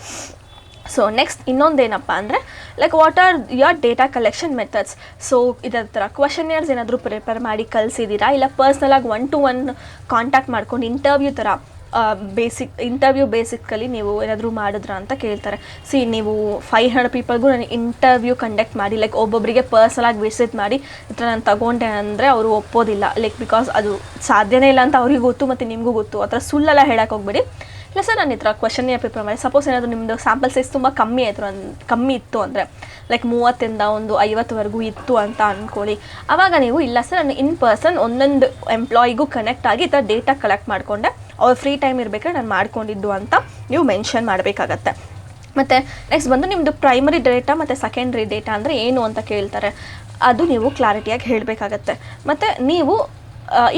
ಸೊ ನೆಕ್ಸ್ಟ್ ಇನ್ನೊಂದೇನಪ್ಪ ಅಂದರೆ like what are your data collection methods. So ಇದರ ಥರ ಕ್ವಶನಿಯರ್ಸ್ ಏನಾದರೂ ಪ್ರಿಪೇರ್ ಮಾಡಿ ಕಳಿಸಿದ್ದೀರಾ, ಇಲ್ಲ ಪರ್ಸ್ನಲಾಗಿ 1-to-1 ಕಾಂಟ್ಯಾಕ್ಟ್ ಮಾಡ್ಕೊಂಡು ಇಂಟರ್ವ್ಯೂ ಥರ ಇಂಟರ್ವ್ಯೂ ಬೇಸಿಕಲಿ ನೀವು ಏನಾದರೂ ಮಾಡಿದ್ರ ಅಂತ ಕೇಳ್ತಾರೆ. ನೀವು 500 ಪೀಪಲ್ಗೂ ನಾನು ಇಂಟರ್ವ್ಯೂ ಕಂಡಕ್ಟ್ ಮಾಡಿ ಲೈಕ್ ಒಬ್ಬೊಬ್ಬರಿಗೆ ಪರ್ಸನಲಾಗಿ ವಿಸಿಟ್ ಮಾಡಿ ಈ ಥರ ನಾನು ತಗೊಂಡೆ ಅಂದರೆ ಅವರು ಒಪ್ಪೋದಿಲ್ಲ. ಲೈಕ್ ಬಿಕಾಸ್ ಅದು ಸಾಧ್ಯನೇ ಇಲ್ಲ ಅಂತ ಅವ್ರಿಗೆ ಗೊತ್ತು ಮತ್ತು ನಿಮಗೂ ಗೊತ್ತು. ಆ ಥರ ಸುಳ್ಳೆಲ್ಲ ಹೇಳಕ್ಕೆ ಹೋಗ್ಬೇಡಿ. ಇಲ್ಲ ಸರ್ ನಾನು ಈ ಥರ ಕ್ವೆಶನ್ನೇ ಪ್ರಿಪೇರ್ ಮಾಡಿ, ಸಪೋಸ್ ಏನಾದರೂ ನಿಮ್ಮದು ಸ್ಯಾಂಪಲ್ ಸೈಜ್ ತುಂಬ ಕಮ್ಮಿ ಇತ್ತು ಅಂದರೆ ಲೈಕ್ 30ಇಂದ ಒಂದು 50ವರೆಗೂ ಇತ್ತು ಅಂತ ಅಂದ್ಕೊಳ್ಳಿ. ಆವಾಗ ನೀವು ಇಲ್ಲ ಸರ್ ನಾನು ಇನ್ ಪರ್ಸನ್ ಒಂದೊಂದು ಎಂಪ್ಲಾಯಿಗೂ ಕನೆಕ್ಟ್ ಆಗಿ ಈ ಥರ ಡೇಟಾ ಕಲೆಕ್ಟ್ ಮಾಡಿಕೊಂಡೆ, ಅವ್ರು ಫ್ರೀ ಟೈಮ್ ಇರಬೇಕಾದ್ರೆ ನಾನು ಮಾಡ್ಕೊಂಡಿದ್ದು ಅಂತ ನೀವು ಮೆನ್ಷನ್ ಮಾಡಬೇಕಾಗತ್ತೆ. ಮತ್ತು ನೆಕ್ಸ್ಟ್ ಬಂದು ನಿಮ್ಮದು ಪ್ರೈಮರಿ ಡೇಟಾ ಮತ್ತು ಸೆಕೆಂಡ್ರಿ ಡೇಟಾ ಅಂದರೆ ಏನು ಅಂತ ಕೇಳ್ತಾರೆ. ಅದು ನೀವು ಕ್ಲಾರಿಟಿಯಾಗಿ ಹೇಳಬೇಕಾಗತ್ತೆ. ಮತ್ತು ನೀವು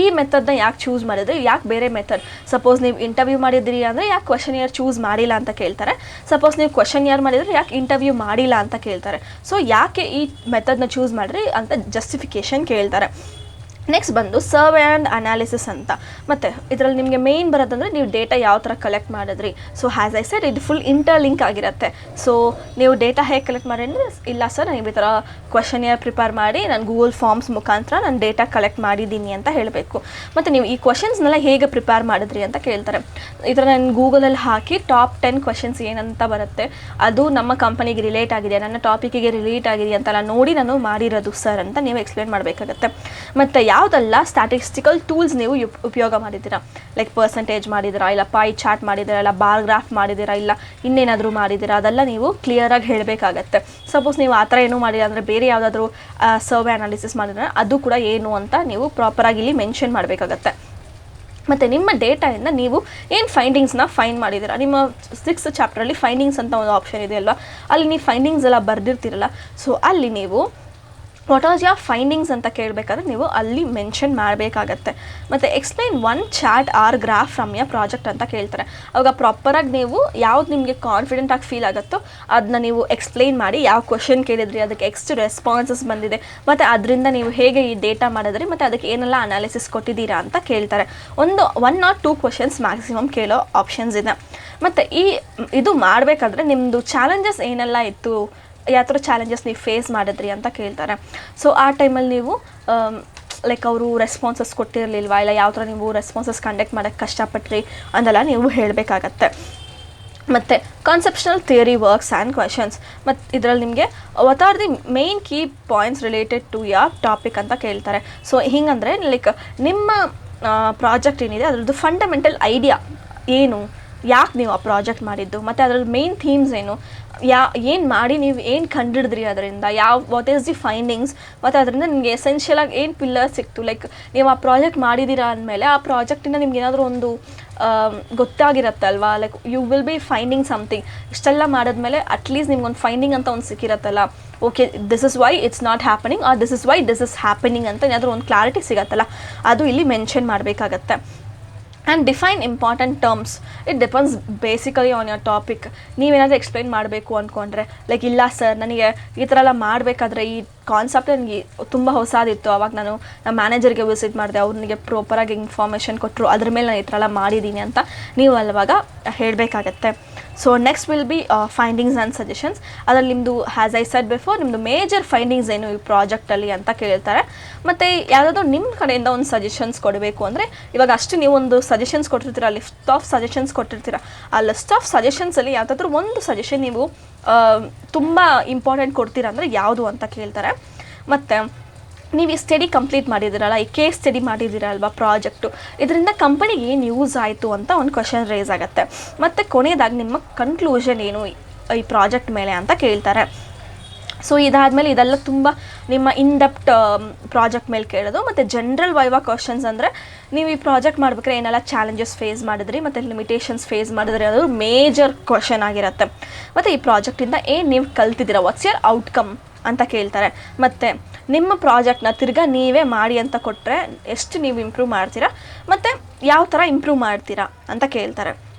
ಈ ಮೆಥಡ್ನ ಯಾಕೆ ಚೂಸ್ ಮಾಡಿದ್ರಿ, ಯಾಕೆ ಬೇರೆ ಮೆಥಡ್, ಸಪೋಸ್ ನೀವು ಇಂಟರ್ವ್ಯೂ ಮಾಡಿದ್ರಿ ಅಂದರೆ ಯಾಕೆ ಕ್ವೆಶನಿಯರ್ ಚೂಸ್ ಮಾಡಿಲ್ಲ ಅಂತ ಕೇಳ್ತಾರೆ. ಸಪೋಸ್ ನೀವು ಕ್ವೆಶನಿಯರ್ ಮಾಡಿದರೆ ಯಾಕೆ ಇಂಟರ್ವ್ಯೂ ಮಾಡಿಲ್ಲ ಅಂತ ಕೇಳ್ತಾರೆ. ಸೊ ಯಾಕೆ ಈ ಮೆಥಡ್ನ ಚೂಸ್ ಮಾಡಿರಿ ಅಂತ ಜಸ್ಟಿಫಿಕೇಷನ್ ಕೇಳ್ತಾರೆ. ನೆಕ್ಸ್ಟ್ ಬಂದು ಸರ್ವೆ ಆ್ಯಂಡ್ ಅನಾಲಿಸಿಸ್ ಅಂತ. ಮತ್ತು ಇದರಲ್ಲಿ ನಿಮಗೆ ಮೇಯ್ನ್ ಬರೋದಂದರೆ ನೀವು ಡೇಟಾ ಯಾವ ಥರ ಕಲೆಕ್ಟ್ ಮಾಡಿದ್ರಿ. ಸೊ ಹ್ಯಾಸ್ ಐ ಸೆಡ್ ಇದು ಫುಲ್ ಇಂಟರ್ಲಿಂಕ್ ಆಗಿರುತ್ತೆ. ಸೊ ನೀವು ಡೇಟಾ ಹೇಗೆ ಕಲೆಕ್ಟ್ ಮಾಡಿ ಅಂದರೆ ಇಲ್ಲ ಸರ್ ನಾನು ಈ ಥರ ಕ್ವೆಶನಿಯರ್ ಪ್ರಿಪೇರ್ ಮಾಡಿ ನಾನು ಗೂಗಲ್ ಫಾರ್ಮ್ಸ್ ಮುಖಾಂತರ ನಾನು ಡೇಟಾ ಕಲೆಕ್ಟ್ ಮಾಡಿದ್ದೀನಿ ಅಂತ ಹೇಳಬೇಕು. ಮತ್ತು ನೀವು ಈ ಕ್ವೆಶನ್ಸ್ನೆಲ್ಲ ಹೇಗೆ ಪ್ರಿಪೇರ್ ಮಾಡಿದ್ರಿ ಅಂತ ಕೇಳ್ತಾರೆ. ಈ ಥರ ನಾನು ಗೂಗಲಲ್ಲಿ ಹಾಕಿ ಟಾಪ್ 10 ಕ್ವೆಶನ್ಸ್ ಏನಂತ ಬರುತ್ತೆ ಅದು ನಮ್ಮ ಕಂಪನಿಗೆ ರಿಲೇಟ್ ಆಗಿದೆ, ನನ್ನ ಟಾಪಿಕಿಗೆ ರಿಲೇಟ್ ಆಗಿದೆ ಅಂತೆಲ್ಲ ನೋಡಿ ನಾನು ಮಾಡಿರೋದು ಸರ್ ಅಂತ ನೀವು ಎಕ್ಸ್ಪ್ಲೇನ್ ಮಾಡಬೇಕಾಗತ್ತೆ. ಮತ್ತು ಯಾವುದೆಲ್ಲ ಸ್ಟ್ಯಾಟಿಸ್ಟಿಕಲ್ ಟೂಲ್ಸ್ ನೀವು ಉಪಯೋಗ ಮಾಡಿದ್ದೀರಾ, ಲೈಕ್ ಪರ್ಸೆಂಟೇಜ್ ಮಾಡಿದ್ದೀರಾ, ಇಲ್ಲ ಪೈ ಚಾರ್ಟ್ ಮಾಡಿದ್ದೀರಾ, ಇಲ್ಲ ಬಾರ್ ಗ್ರಾಫ್ ಮಾಡಿದ್ದೀರಾ, ಇಲ್ಲ ಇನ್ನೇನಾದರೂ ಮಾಡಿದ್ದೀರಾ, ಅದೆಲ್ಲ ನೀವು ಕ್ಲಿಯರಾಗಿ ಹೇಳಬೇಕಾಗತ್ತೆ. ಸಪೋಸ್ ನೀವು ಆ ಥರ ಏನೂ ಮಾಡಿಲ್ಲ ಅಂದರೆ ಬೇರೆ ಯಾವುದಾದ್ರೂ ಸರ್ವೆ ಅನಾಲಿಸಿಸ್ ಮಾಡಿದ್ರೆ ಅದು ಕೂಡ ಏನು ಅಂತ ನೀವು ಪ್ರಾಪರಾಗಿ ಇಲ್ಲಿ ಮೆನ್ಷನ್ ಮಾಡಬೇಕಾಗತ್ತೆ. ಮತ್ತು ನಿಮ್ಮ ಡೇಟಾಯಿಂದ ನೀವು ಏನು ಫೈಂಡಿಂಗ್ಸ್ನ ಫೈಂಡ್ ಮಾಡಿದ್ದೀರಾ, ನಿಮ್ಮ 6th ಚಾಪ್ಟ್ರಲ್ಲಿ ಫೈಂಡಿಂಗ್ಸ್ ಅಂತ ಒಂದು ಆಪ್ಷನ್ ಇದೆ ಅಲ್ವಾ, ಅಲ್ಲಿ ನೀವು ಫೈಂಡಿಂಗ್ಸ್ ಎಲ್ಲ ಬರೆದಿರ್ತೀರಲ್ಲ, ಸೊ ಅಲ್ಲಿ ನೀವು ವಾಟ್ ಆರ್ ಯುವರ್ ಫೈಂಡಿಂಗ್ಸ್ ಅಂತ ಕೇಳಬೇಕಾದ್ರೆ ನೀವು ಅಲ್ಲಿ ಮೆನ್ಷನ್ ಮಾಡಬೇಕಾಗತ್ತೆ. ಮತ್ತು explain one chart or graph from your project ಅಂತ ಕೇಳ್ತಾರೆ. ಆವಾಗ ಪ್ರಾಪರಾಗಿ ನೀವು ಯಾವ್ದು ನಿಮಗೆ ಕಾನ್ಫಿಡೆಂಟಾಗಿ ಫೀಲ್ ಆಗುತ್ತೋ ಅದನ್ನ ನೀವು ಎಕ್ಸ್ಪ್ಲೈನ್ ಮಾಡಿ, ಯಾವ ಕ್ವೆಶನ್ ಕೇಳಿದ್ರಿ, ಅದಕ್ಕೆ ಎಷ್ಟು ರೆಸ್ಪಾನ್ಸಸ್ ಬಂದಿದೆ, ಮತ್ತು ಅದರಿಂದ ನೀವು ಹೇಗೆ ಈ ಡೇಟಾ ಮಾಡಿದ್ರಿ, ಮತ್ತು ಅದಕ್ಕೆ ಏನೆಲ್ಲ ಅನಾಲಿಸಿಸ್ ಕೊಟ್ಟಿದ್ದೀರಾ ಅಂತ ಕೇಳ್ತಾರೆ. 1 or 2 ಕ್ವೆಶನ್ಸ್ ಮ್ಯಾಕ್ಸಿಮಮ್ ಕೇಳೋ ಆಪ್ಷನ್ಸ್ ಇದೆ. ಮತ್ತು ಇದು ಮಾಡಬೇಕಾದ್ರೆ ನಿಮ್ಮದು ಚಾಲೆಂಜಸ್ ಏನೆಲ್ಲ ಇತ್ತು, ಯಾವ ಥರ ಚಾಲೆಂಜಸ್ ನೀವು ಫೇಸ್ ಮಾಡಿದ್ರಿ ಅಂತ ಕೇಳ್ತಾರೆ. ಸೊ ಆ ಟೈಮಲ್ಲಿ ನೀವು ಲೈಕ್ ಅವರು ರೆಸ್ಪಾನ್ಸಸ್ ಕೊಟ್ಟಿರಲಿಲ್ವಾ, ಇಲ್ಲ ಯಾವ ಥರ ನೀವು ರೆಸ್ಪಾನ್ಸಸ್ ಕಂಡಕ್ಟ್ ಮಾಡೋಕ್ಕೆ ಕಷ್ಟಪಟ್ರಿ ಅಂತೆಲ್ಲ ನೀವು ಹೇಳಬೇಕಾಗತ್ತೆ. ಮತ್ತು ಕಾನ್ಸೆಪ್ಷನಲ್ ಥಿಯರಿ ವರ್ಕ್ಸ್ ಆ್ಯಂಡ್ ಕ್ವೆಶನ್ಸ್. ಮತ್ತು ಇದರಲ್ಲಿ ನಿಮಗೆ what are the main key points related to your topic ಅಂತ ಕೇಳ್ತಾರೆ. ಸೊ ಹಿಂಗಂದರೆ ಲೈಕ್ ನಿಮ್ಮ ಪ್ರಾಜೆಕ್ಟ್ ಏನಿದೆ ಅದರದ್ದು ಫಂಡಮೆಂಟಲ್ ಐಡಿಯಾ ಏನು, ಯಾಕೆ ನೀವು ಆ ಪ್ರಾಜೆಕ್ಟ್ ಮಾಡಿದ್ದು, ಮತ್ತು ಅದರಲ್ಲಿ ಮೇನ್ ಥೀಮ್ಸ್ ಏನು, ಏನು ಮಾಡಿ ನೀವು ಏನು ಕಂಡಿಡಿದ್ರಿ, ಅದರಿಂದ ವಾಟ್ ಈಸ್ ದಿ ಫೈಂಡಿಂಗ್ಸ್, ಮತ್ತು ಅದರಿಂದ ನಿಮಗೆ ಎಸೆನ್ಷಿಯಲಾಗಿ ಏನು ಪಿಲ್ಲರ್ ಸಿಕ್ತು. ಲೈಕ್ ನೀವು ಆ ಪ್ರಾಜೆಕ್ಟ್ ಮಾಡಿದ್ದೀರಾ ಅಂದಮೇಲೆ ಆ ಪ್ರಾಜೆಕ್ಟಿಂದ ನಿಮ್ಗೆ ಏನಾದರೂ ಒಂದು ಗೊತ್ತಾಗಿರತ್ತಲ್ವಾ, like you will be finding something. ಇಷ್ಟೆಲ್ಲ ಮಾಡಿದ್ಮೇಲೆ ಅಟ್ಲೀಸ್ಟ್ ನಿಮ್ಗೊಂದು ಫೈಂಡಿಂಗ್ ಅಂತ ಒಂದು ಸಿಕ್ಕಿರತ್ತಲ್ಲ, okay this is why it's not happening or this is why this is happening ಅಂತ ಏನಾದರೂ ಒಂದು ಕ್ಲಾರಿಟಿ ಸಿಗತ್ತಲ್ಲ, ಅದು ಇಲ್ಲಿ ಮೆನ್ಷನ್ ಮಾಡಬೇಕಾಗತ್ತೆ. And define important terms. It depends basically on your topic. ನೀವೇನಾದರೂ ಎಕ್ಸ್ಪ್ಲೈನ್ ಮಾಡಬೇಕು ಅಂದ್ಕೊಂಡ್ರೆ ಲೈಕ್ ಇಲ್ಲ ಸರ್ ನನಗೆ ಈ ಥರ ಎಲ್ಲ ಮಾಡಬೇಕಾದ್ರೆ ಈ ಕಾನ್ಸೆಪ್ಟ್ ನನಗೆ ತುಂಬ ಹೊಸದಿತ್ತು, ಅವಾಗ ನಾನು ನಮ್ಮ ಮ್ಯಾನೇಜರ್ಗೆ ವಿಸಿಟ್ ಮಾಡಿದೆ, ಅವ್ರು ನನಗೆ ಪ್ರಾಪರಾಗಿ ಇನ್ಫಾರ್ಮೇಷನ್ ಕೊಟ್ಟರು, ಅದ್ರ ಮೇಲೆ ನಾನು ಈ ಥರ ಎಲ್ಲ ಮಾಡಿದ್ದೀನಿ ಅಂತ ನೀವು ಅಲ್ಲವಾಗ ಹೇಳಬೇಕಾಗತ್ತೆ. So next will be findings and suggestions. ಅದರಲ್ಲಿ ನಿಮ್ಮದು ಹ್ಯಾಸ್ ಐ ಸೆಡ್ ಬಿಫೋರ್ ನಿಮ್ಮದು ಮೇಜರ್ ಫೈಂಡಿಂಗ್ಸ್ ಏನು ಈ ಪ್ರಾಜೆಕ್ಟಲ್ಲಿ ಅಂತ ಕೇಳ್ತಾರೆ. ಮತ್ತು ಯಾವುದಾದ್ರೂ ನಿಮ್ಮ ಕಡೆಯಿಂದ ಒಂದು ಸಜೆಷನ್ಸ್ ಕೊಡಬೇಕು ಅಂದರೆ ಇವಾಗ ಅಷ್ಟು ನೀವು ಒಂದು ಸಜೆಷನ್ಸ್ ಕೊಟ್ಟಿರ್ತೀರ, ಲಿಸ್ಟ್ ಆಫ್ ಸಜೆಷನ್ಸ್ ಕೊಟ್ಟಿರ್ತೀರ, ಆ ಲಿಸ್ಟ್ ಆಫ್ ಸಜೆಷನ್ಸಲ್ಲಿ ಯಾವುದಾದ್ರೂ ಒಂದು ಸಜೆಷನ್ ನೀವು ತುಂಬ ಇಂಪಾರ್ಟೆಂಟ್ ಕೊಡ್ತೀರಾ ಅಂದರೆ ಯಾವುದು ಅಂತ ಕೇಳ್ತಾರೆ. ಮತ್ತು ನೀವು ಈ ಸ್ಟಡಿ ಕಂಪ್ಲೀಟ್ ಮಾಡಿದ್ದೀರಲ್ಲ, ಈ ಕೇಸ್ ಸ್ಟಡಿ ಮಾಡಿದ್ದೀರಲ್ವ ಪ್ರಾಜೆಕ್ಟು, ಇದರಿಂದ ಕಂಪನಿಗೆ ಏನು ಯೂಸ್ ಆಯಿತು ಅಂತ ಒಂದು ಕ್ವೆಶನ್ ರೇಸ್ ಆಗುತ್ತೆ. ಮತ್ತು ಕೊನೆಯದಾಗಿ ನಿಮ್ಮ ಕನ್ಕ್ಲೂಷನ್ ಏನು ಈ ಪ್ರಾಜೆಕ್ಟ್ ಮೇಲೆ ಅಂತ ಕೇಳ್ತಾರೆ. ಸೊ ಇದಾದಮೇಲೆ ಇದೆಲ್ಲ ತುಂಬ ನಿಮ್ಮ ಇನ್ಡೆಪ್ತ್ ಪ್ರಾಜೆಕ್ಟ್ ಮೇಲೆ ಕೇಳೋದು. ಮತ್ತು ಜನರಲ್ ವೈವಾ ಕ್ವಶನ್ಸ್ ಅಂದರೆ ನೀವು ಈ ಪ್ರಾಜೆಕ್ಟ್ ಮಾಡ್ಬೇಕಾದ್ರೆ ಏನೆಲ್ಲ ಚಾಲೆಂಜಸ್ ಫೇಸ್ ಮಾಡಿದ್ರಿ ಮತ್ತು ಲಿಮಿಟೇಷನ್ಸ್ ಫೇಸ್ ಮಾಡಿದ್ರಿ ಅದು ಮೇಜರ್ ಕ್ವಶನ್ ಆಗಿರುತ್ತೆ. ಮತ್ತು ಈ ಪ್ರಾಜೆಕ್ಟಿಂದ ಏನು ನೀವು ಕಲ್ತಿದ್ದೀರಾ, ವಾಟ್ಸ್ ಯರ್ ಔಟ್ಕಮ್ ಅಂತ ಕೇಳ್ತಾರೆ. ಮತ್ತು ನಿಮ್ಮ ಪ್ರಾಜೆಕ್ಟ್ನ ತಿರ್ಗಾ ನೀವೇ ಮಾಡಿ ಅಂತ ಕೊಟ್ಟರೆ ಎಷ್ಟು ನೀವು ಇಂಪ್ರೂವ್ ಮಾಡ್ತೀರಾ ಮತ್ತು ಯಾವ ಥರ ಇಂಪ್ರೂವ್ ಮಾಡ್ತೀರಾ ಅಂತ ಕೇಳ್ತಾರೆ,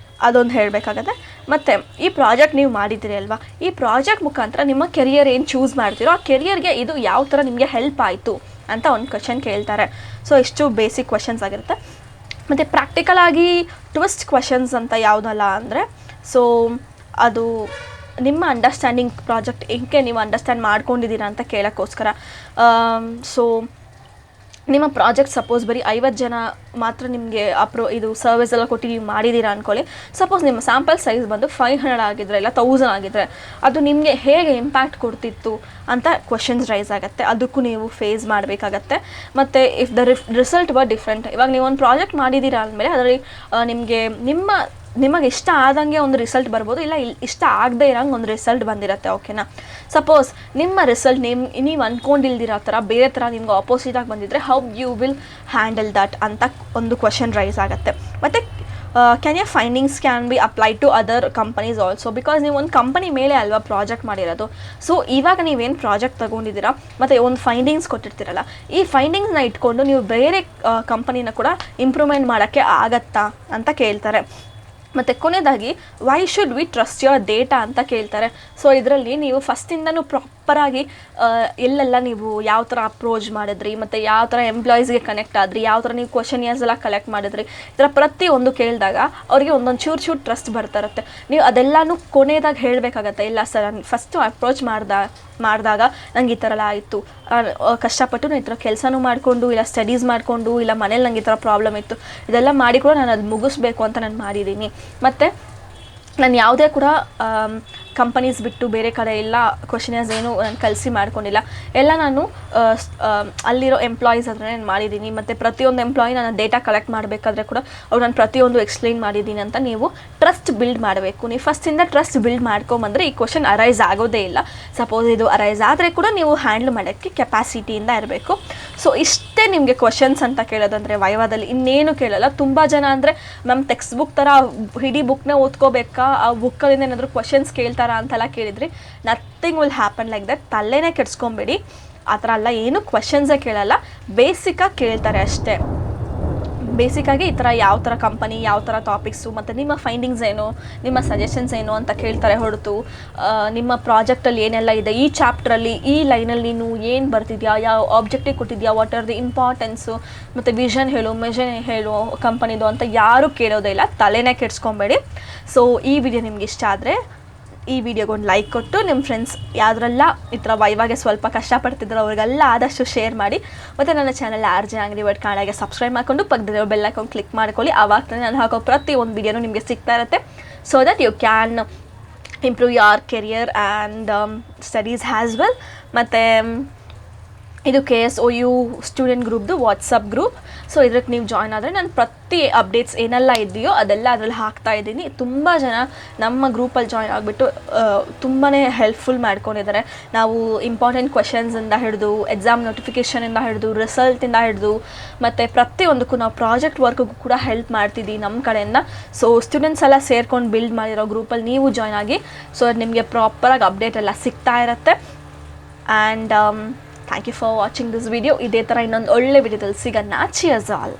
ಅದೊಂದು ಹೇಳಬೇಕಾಗತ್ತೆ. ಮತ್ತು ಈ ಪ್ರಾಜೆಕ್ಟ್ ನೀವು ಮಾಡಿದ್ದೀರಿ ಅಲ್ವಾ, ಈ ಪ್ರಾಜೆಕ್ಟ್ ಮುಖಾಂತರ ನಿಮ್ಮ ಕೆರಿಯರ್ ಏನು ಚೂಸ್ ಮಾಡ್ತೀರೋ ಆ ಕೆರಿಯರ್ಗೆ ಇದು ಯಾವ ಥರ ನಿಮಗೆ ಹೆಲ್ಪ್ ಆಯಿತು ಅಂತ ಒಂದು ಕ್ವೆಶನ್ ಕೇಳ್ತಾರೆ. ಸೊ ಇಷ್ಟು ಬೇಸಿಕ್ ಕ್ವೆಶನ್ಸ್ ಆಗಿರುತ್ತೆ. ಮತ್ತು ಪ್ರಾಕ್ಟಿಕಲಾಗಿ ಟ್ವಿಸ್ಟ್ ಕ್ವೆಶನ್ಸ್ ಅಂತ ಯಾವುದಲ್ಲ ಅಂದರೆ, ಸೊ ಅದು ನಿಮ್ಮ ಅಂಡರ್ಸ್ಟ್ಯಾಂಡಿಂಗ್ ಪ್ರಾಜೆಕ್ಟ್ ಹೆಂಗೆ ನೀವು ಅಂಡರ್ಸ್ಟ್ಯಾಂಡ್ ಮಾಡ್ಕೊಂಡಿದ್ದೀರಾ ಅಂತ ಕೇಳೋಕ್ಕೋಸ್ಕರ. ಸೊ ನಿಮ್ಮ ಪ್ರಾಜೆಕ್ಟ್ ಸಪೋಸ್ ಬರೀ 50 ಜನ ಮಾತ್ರ ನಿಮಗೆ ಇದು ಸರ್ವಿಸ್ ಎಲ್ಲ ಕೊಟ್ಟು ನೀವು ಮಾಡಿದ್ದೀರಾ ಅಂದ್ಕೊಳ್ಳಿ. ಸಪೋಸ್ ನಿಮ್ಮ ಸ್ಯಾಂಪಲ್ ಸೈಜ್ ಬಂದು 500 ಆಗಿದ್ರೆ ಇಲ್ಲ 1000 ಆಗಿದ್ರೆ ಅದು ನಿಮಗೆ ಹೇಗೆ ಇಂಪ್ಯಾಕ್ಟ್ ಕೊಡ್ತಿತ್ತು ಅಂತ ಕ್ವಶನ್ಸ್ ರೈಸ್ ಆಗುತ್ತೆ. ಅದಕ್ಕೂ ನೀವು ಫೇಸ್ ಮಾಡಬೇಕಾಗತ್ತೆ. ಮತ್ತು if the result var different, ಇವಾಗ ನೀವು ಒಂದು ಪ್ರಾಜೆಕ್ಟ್ ಮಾಡಿದ್ದೀರಾ ಅಂದಮೇಲೆ ಅದರಲ್ಲಿ ನಿಮಗೆ ಇಷ್ಟ ಆದಂಗೆ ಒಂದು ರಿಸಲ್ಟ್ ಬರ್ಬೋದು, ಇಲ್ಲ ಇಷ್ಟ ಆಗದೆ ಇರೋಂಗೆ ಒಂದು ರಿಸಲ್ಟ್ ಬಂದಿರುತ್ತೆ. ಓಕೆನಾ? ಸಪೋಸ್ ನಿಮ್ಮ ರಿಸಲ್ಟ್ ನೀವು ಅಂದ್ಕೊಂಡಿಲ್ದಿರೋ ಥರ ಬೇರೆ ಥರ ನಿಮ್ಗೆ ಆಪೋಸಿಟಾಗಿ ಬಂದಿದ್ದರೆ how you will handle that ಅಂತ ಒಂದು ಕ್ವಶನ್ ರೈಸ್ ಆಗುತ್ತೆ. ಮತ್ತು can your findings can be apply to other companies also, because ನೀವು ಒಂದು ಕಂಪನಿ ಮೇಲೆ ಅಲ್ವಾ ಪ್ರಾಜೆಕ್ಟ್ ಮಾಡಿರೋದು. ಸೊ ಇವಾಗ ನೀವೇನು ಪ್ರಾಜೆಕ್ಟ್ ತೊಗೊಂಡಿದ್ದೀರಾ ಮತ್ತು ಒಂದು ಫೈಂಡಿಂಗ್ಸ್ ಕೊಟ್ಟಿರ್ತೀರಲ್ಲ, ಈ ಫೈಂಡಿಂಗ್ಸ್ನ ಇಟ್ಕೊಂಡು ನೀವು ಬೇರೆ ಕಂಪನಿನ ಕೂಡ ಇಂಪ್ರೂವ್ಮೆಂಟ್ ಮಾಡೋಕ್ಕೆ ಆಗತ್ತಾ ಅಂತ ಕೇಳ್ತಾರೆ. ಮತ್ತು ಕೊನೆಯದಾಗಿ why should we trust your data ಅಂತ ಕೇಳ್ತಾರೆ. ಸೊ ಇದರಲ್ಲಿ ನೀವು ಫಸ್ಟಿಂದನೂ ಪ್ರಾಪರಾಗಿ ಎಲ್ಲೆಲ್ಲ ನೀವು ಯಾವ ಥರ ಅಪ್ರೋಚ್ ಮಾಡಿದ್ರಿ, ಮತ್ತು ಯಾವ ಥರ ಎಂಪ್ಲಾಯೀಸ್ಗೆ ಕನೆಕ್ಟ್ ಆದ್ರಿ, ಯಾವ ಥರ ನೀವು ಕ್ವಶನಿಯರ್ಸ್ ಎಲ್ಲ ಕಲೆಕ್ಟ್ ಮಾಡಿದ್ರಿ, ಈ ಥರ ಪ್ರತಿಯೊಂದು ಕೇಳಿದಾಗ ಅವರಿಗೆ ಒಂದೊಂದು ಚೂರು ಟ್ರಸ್ಟ್ ಬರ್ತಾ ಇರುತ್ತೆ. ನೀವು ಅದೆಲ್ಲನೂ ಕೊನೆಯದಾಗಿ ಹೇಳಬೇಕಾಗತ್ತೆ. ಇಲ್ಲ ಸರ್, ನಾನು ಫಸ್ಟು ಅಪ್ರೋಚ್ ಮಾಡಿದಾಗ ನಂಗೆ ಈ ಥರ ಎಲ್ಲ ಆಯಿತು, ಕಷ್ಟಪಟ್ಟು ನಾನು ಈ ಥರ ಕೆಲಸನೂ ಮಾಡಿಕೊಂಡು ಇಲ್ಲ ಸ್ಟಡೀಸ್ ಮಾಡಿಕೊಂಡು ಇಲ್ಲ ಮನೇಲಿ ನಂಗೆ ಈ ಥರ ಪ್ರಾಬ್ಲಮ್ ಇತ್ತು, ಇದೆಲ್ಲ ಮಾಡಿ ಕೂಡ ನಾನು ಅದು ಮುಗಿಸ್ಬೇಕು ಅಂತ ನಾನು ಮಾಡಿದ್ದೀನಿ. ಮತ್ತು ನಾನು ಯಾವುದೇ ಕೂಡ ಕಂಪನೀಸ್ ಬಿಟ್ಟು ಬೇರೆ ಕಡೆ ಎಲ್ಲ ಕ್ವಶನರ್ಸ್ ಏನು ನಾನು ಕಲಿಸಿ ಮಾಡ್ಕೊಂಡಿಲ್ಲ. ಎಲ್ಲ ನಾನು ಅಲ್ಲಿರೋ ಎಂಪ್ಲಾಯೀಸ್ ಹತ್ರ ನಾನು ಮಾಡಿದ್ದೀನಿ. ಮತ್ತು ಪ್ರತಿಯೊಂದು ಎಂಪ್ಲಾಯಿ ನಾನು ಡೇಟಾ ಕಲೆಕ್ಟ್ ಮಾಡಬೇಕಾದ್ರೆ ಕೂಡ ಅವ್ರು ನಾನು ಪ್ರತಿಯೊಂದು ಎಕ್ಸ್ಪ್ಲೈನ್ ಮಾಡಿದ್ದೀನಿ ಅಂತ ನೀವು ಟ್ರಸ್ಟ್ ಬಿಲ್ಡ್ ಮಾಡಬೇಕು. ನೀವು ಫಸ್ಟಿಂದ ಟ್ರಸ್ಟ್ ಬಿಲ್ಡ್ ಮಾಡ್ಕೊಂಬಂದರೆ ಈ ಕ್ವಶನ್ ಅರೈಸ್ ಆಗೋದೇ ಇಲ್ಲ. ಸಪೋಸ್ ಇದು ಅರೈಸ್ ಆದರೆ ಕೂಡ ನೀವು ಹ್ಯಾಂಡ್ಲ್ ಮಾಡೋಕ್ಕೆ ಕೆಪಾಸಿಟಿಯಿಂದ ಇರಬೇಕು. ಸೊ ಇಷ್ಟೇ ನಿಮಗೆ ಕ್ವಶನ್ಸ್ ಅಂತ ಕೇಳೋದಂದರೆ ವೈವಾದಲ್ಲಿ ಇನ್ನೇನು ಕೇಳಲ್ಲ. ತುಂಬ ಜನ ಅಂದರೆ ಮ್ಯಾಮ್ ಟೆಕ್ಸ್ಟ್ ಬುಕ್ ಥರ ಇಡೀ ಬುಕ್ನ ಓದ್ಕೋಬೇಕಾ, ಆ ಬುಕ್ಕಲ್ಲಿಂದ ಏನಾದರೂ ಕ್ವಶನ್ಸ್ ಕೇಳ್ತಾರಾ ಅಂತೆಲ್ಲ ಕೇಳಿದ್ರಿ. Nothing will happen like that. ತಲೆನೇ ಕೆಡ್ಸ್ಕೊಬೇಡಿ, ಆ ಥರ ಎಲ್ಲ ಏನು ಕ್ವಶನ್ಸೇ ಕೇಳಲ್ಲ, ಬೇಸಿಕಾಗಿ ಕೇಳ್ತಾರೆ ಅಷ್ಟೇ. ಬೇಸಿಕ್ಕಾಗಿ ಈ ಥರ ಯಾವ ಥರ ಕಂಪನಿ, ಯಾವ ಥರ ಟಾಪಿಕ್ಸು, ಮತ್ತು ನಿಮ್ಮ ಫೈಂಡಿಂಗ್ಸ್ ಏನು, ನಿಮ್ಮ ಸಜೆಷನ್ಸ್ ಏನು ಅಂತ ಕೇಳ್ತಾರೆ ಹೊರತು ನಿಮ್ಮ ಪ್ರಾಜೆಕ್ಟಲ್ಲಿ ಏನೆಲ್ಲ ಇದೆ, ಈ ಚಾಪ್ಟ್ರಲ್ಲಿ ಈ ಲೈನಲ್ಲಿ ನೀನು ಏನು ಬರ್ತಿದ್ಯಾ, ಯಾವ ಆಬ್ಜೆಕ್ಟಿವ್ ಕೊಟ್ಟಿದ್ಯಾ, ವಾಟ್ ಆರ್ ದಿ ಇಂಪಾರ್ಟೆನ್ಸು, ಮತ್ತು ವಿಷನ್ ಹೇಳು, ಮೆಷನ್ ಹೇಳು ಕಂಪನಿದು ಅಂತ ಯಾರೂ ಕೇಳೋದೇ ಇಲ್ಲ. ತಲೆನೇ ಕೆಡ್ಸ್ಕೊಬೇಡಿ. ಸೊ ಈ ವಿಡಿಯೋ ನಿಮ್ಗೆ ಇಷ್ಟ ಆದರೆ ಈ ವಿಡಿಯೋಗೊಂದು ಲೈಕ್ ಕೊಟ್ಟು ನಿಮ್ಮ ಫ್ರೆಂಡ್ಸ್ ಯಾವ್ದ್ರೆಲ್ಲ ಈ ಥರ ವೈವಾಗೆ ಸ್ವಲ್ಪ ಕಷ್ಟಪಡ್ತಿದ್ರು ಅವ್ರಿಗೆಲ್ಲ ಆದಷ್ಟು ಶೇರ್ ಮಾಡಿ. ಮತ್ತು ನನ್ನ ಚಾನಲ್ RJ ಅಂಗಡಿ ವರ್ಡ್ ಕನ್ನಡಗೆ ಸಬ್ಸ್ಕ್ರೈಬ್ ಮಾಡಿಕೊಂಡು ಪಕ್ಕದಲ್ಲಿರೋ ಬೆಲ್ ಐಕಾನ್ ಕ್ಲಿಕ್ ಮಾಡ್ಕೊಳ್ಳಿ. ಆವಾಗ ನಾನು ಹಾಕೋ ಪ್ರತಿಯೊಂದು ವಿಡಿಯೋನು ನಿಮಗೆ ಸಿಗ್ತಾ ಇರುತ್ತೆ. So that you can improve your career and studies as well. ಮತ್ತು ಇದು KSOU ಸ್ಟೂಡೆಂಟ್ ಗ್ರೂಪ್ದು ವಾಟ್ಸಪ್ ಗ್ರೂಪ್. ಸೊ ಇದಕ್ಕೆ ನೀವು ಜಾಯ್ನ್ ಆದರೆ ನಾನು ಪ್ರತಿ ಅಪ್ಡೇಟ್ಸ್ ಏನೆಲ್ಲ ಇದೆಯೋ ಅದೆಲ್ಲ ಅದರಲ್ಲಿ ಹಾಕ್ತಾ ಇದ್ದೀನಿ. ತುಂಬ ಜನ ನಮ್ಮ ಗ್ರೂಪಲ್ಲಿ ಜಾಯ್ನ್ ಆಗಿಬಿಟ್ಟು ತುಂಬಾ ಹೆಲ್ಪ್ಫುಲ್ ಮಾಡ್ಕೊಂಡಿದ್ದಾರೆ. ನಾವು ಇಂಪಾರ್ಟೆಂಟ್ ಕ್ವೆಶನ್ಸಿಂದ ಹಿಡಿದು ಎಕ್ಸಾಮ್ ನೋಟಿಫಿಕೇಷನಿಂದ ಹಿಡಿದು ರಿಸಲ್ಟಿಂದ ಹಿಡಿದು ಮತ್ತು ಪ್ರತಿಯೊಂದಕ್ಕೂ ನಾವು ಪ್ರಾಜೆಕ್ಟ್ ವರ್ಕ್ಗೂ ಕೂಡ ಹೆಲ್ಪ್ ಮಾಡ್ತಿದ್ದೀವಿ ನಮ್ಮ ಕಡೆಯಿಂದ. ಸೊ ಸ್ಟೂಡೆಂಟ್ಸ್ ಎಲ್ಲ ಸೇರ್ಕೊಂಡು ಬಿಲ್ಡ್ ಮಾಡಿರೋ ಗ್ರೂಪಲ್ಲಿ ನೀವು ಜಾಯ್ನ್ ಆಗಿ. ಸೊ ನಿಮಗೆ ಪ್ರಾಪರಾಗಿ ಅಪ್ಡೇಟ್ ಎಲ್ಲ ಸಿಗ್ತಾ ಇರುತ್ತೆ. And thank you for watching this video. ಇದೇ ಥರ ಇನ್ನೊಂದು ಒಳ್ಳೆ ವಿಡಿಯೋದಲ್ಲಿ ಸಿಗೋಣ. Cheers all.